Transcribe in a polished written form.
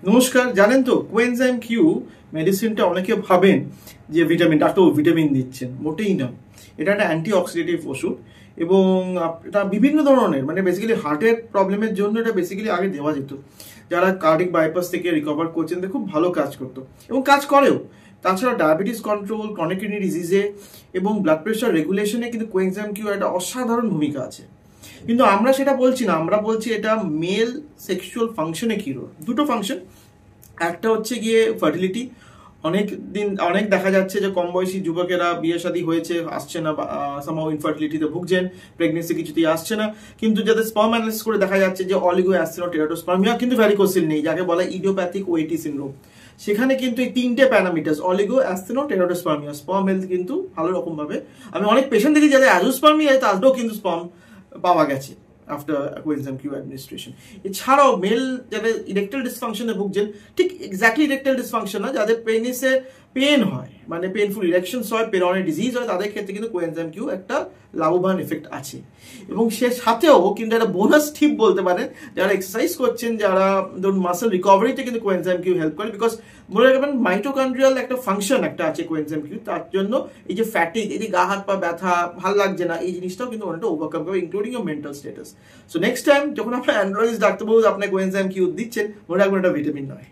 নমস্কার। জানেন তো কোএনজাইম কিউ মেডিসিনটা অনেকে ভাবেন যে ভিটামিন, ডাক্তার ভিটামিন দিচ্ছেন, মোটেই না। এটা একটা অ্যান্টিঅক্সিডেটিভ ওষুধ এবং এটা বিভিন্ন ধরনের, মানে বেসিক্যালি হার্টের প্রবলেমের জন্য এটা বেসিক্যালি আগে দেওয়া যেত। যারা কার্ডিক বাইপাস থেকে রিকভার করছেন খুব ভালো কাজ করতো এবং কাজ করেও। তাছাড়া ডায়াবেটিস কন্ট্রোল, ক্রনিক কিডনি ডিজিজে এবং ব্লাড প্রেশার রেগুলেশনে কিন্তু কোএনজাইম কিউ একটা অসাধারণ ভূমিকা আছে। কিন্তু আমরা সেটা বলছি না, আমরা বলছি এটা মেল সেক্সুয়াল ফাংশনে কি রোল। দুটো ফাংশন, একটা হচ্ছে গিয়ে ফার্টিলিটি। অনেক দেখা যাচ্ছে যে কম বয়সী যুবকেরা বিয়ে শাদী হয়েছে, আসছে না, সামহাউ ইনফার্টিলিটিতে ভুগছেন, প্রেগনেন্সি কিছুতেই আসছে না, কিন্তু যাদের স্পার্ম অ্যানালিসিস করে দেখা যাচ্ছে যে অলিগো অ্যাস্টেনোটেরাটোস্পার্মিয়া কিন্তু ভ্যারিকোসিল নেই, যাকে বলা ইডিওপ্যাথিক ওয়েটি সিনড্রোম। সেখানে কিন্তু এই তিনটে প্যারামিটার্স, অলিগো অ্যাস্টেনোটেরাটোস্পার্মিয়া, স্পার্ম হেলথ কিন্তু ভালো রকম ভাবে, আমি অনেক পেশেন্ট দেখি যাদের অ্যাজোস্পার্মিয়া, তাদেরও কিন্তু স্পার্ম পাওয়া গেছে আফটার কোএনজাইম কিউ অ্যাডমিনিস্ট্রেশন। এছাড়াও মেল যাদের ইরেকটাইল ডিসফাংশনে ভুগছেন, ঠিক এক্স্যাক্টলি ইরেকটাইল ডিসফাংশন না, যাদের পেনিসে পেন হয়, মানে পেনফুল ইরেকশনস হয়, পেরনে ডিজিজ হয়, তাদের ক্ষেত্রে কিন্তু কোএনজাইম কিউ একটা লাভবান এফেক্ট আছে। এবং সে সাথেও কিন্তু একটা বোনাস টিপ বলতে পারেন, যারা এক্সারসাইজ করছেন, যারা ধরুন মাসেল রিকভারিতে কিন্তু কোএনজাইম কিউ হেল্প করে। বিকজ মনে রাখবেন মাইটোকন্ড্রিয়াল একটা ফাংশন একটা আছে কোএনজাইম কিউ, তার জন্য এই যে ফ্যাটিক, এই যে গা হাত পা ব্যথা, ভাল লাগছে না, এই জিনিসটাও কিন্তু অনেকটা ওভারকাম করবে, including your mental status. So next time যখন আপনার অ্যান্ড্রয়েড ডাক্তারবাবু আপনার কোএনজাইম কিউ দিচ্ছেন, মনে রাখবেন এটা ভিটামিন নয়।